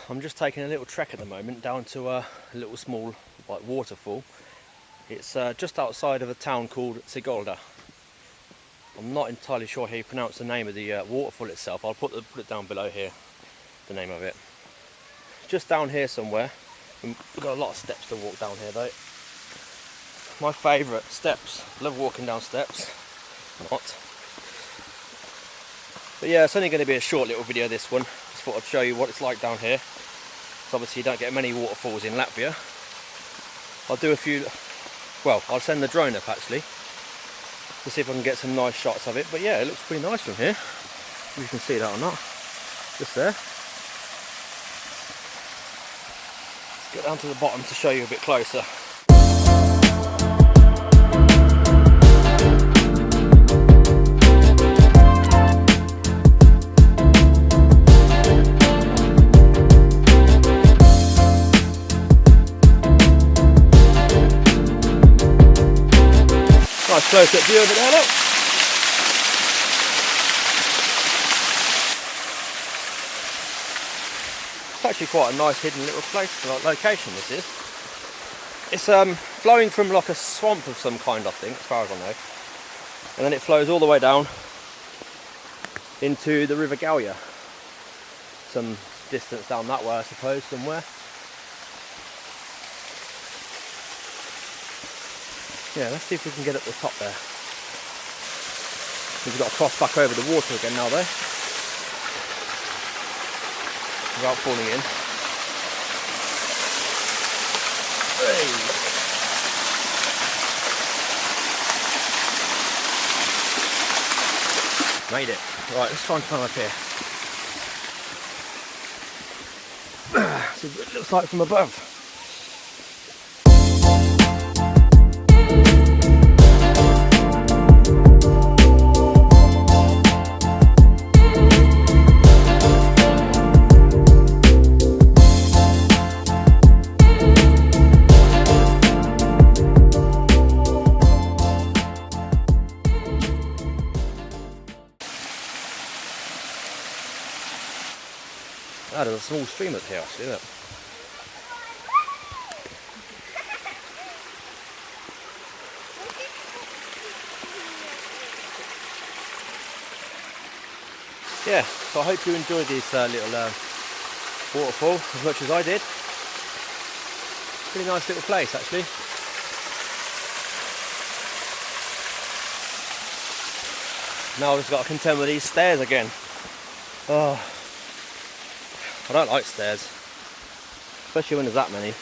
I'm just taking a little trek at the moment down to a little small waterfall. It's just outside of a town called Sigulda. I'm not entirely sure how you pronounce the name of the waterfall itself. I'll put it down below here, the name of it. Just down here somewhere. We've got a lot of steps to walk down here though. My favourite steps. Love walking down steps. Not. But yeah, it's only going to be a short little video, this one. Just thought I'd show you what it's like down here. So obviously you don't get many waterfalls in Latvia. I'll do a few, well, I'll send the drone up actually to see if I can get some nice shots of it. But yeah, it looks pretty nice from here. If you can see that or not. Just there. Let's get down to the bottom to show you a bit closer. Nice close-up view of it there, look. It's actually quite a nice hidden little place, like location this is. It's flowing from like a swamp of some kind, I think, as far as I know. And then it flows all the way down into the River Gallia. Some distance down that way, I suppose, somewhere. Yeah, let's see if we can get up the top there. We've got to cross back over the water again now though, without falling in. Hey. Made it. Right, let's try and climb up here. See what it looks like from above. Ah, there's a small stream up here actually, look. Yeah, so I hope you enjoyed this little waterfall as much as I did. Pretty nice little place actually. Now I've just got to contend with these stairs again. Oh. I don't like stairs, especially when there's that many.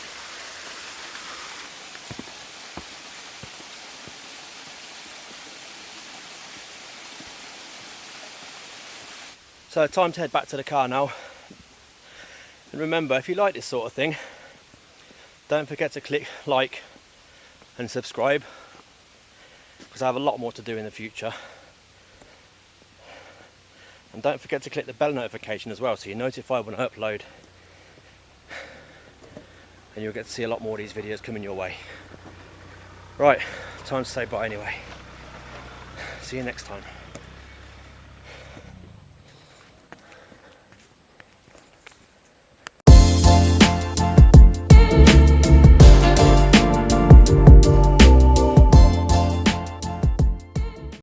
So time to head back to the car now. And remember, if you like this sort of thing, don't forget to click like and subscribe, because I have a lot more to do in the future. And don't forget to click the bell notification as well, so you're notified when I upload. And you'll get to see a lot more of these videos coming your way. Right, time to say bye anyway. See you next time.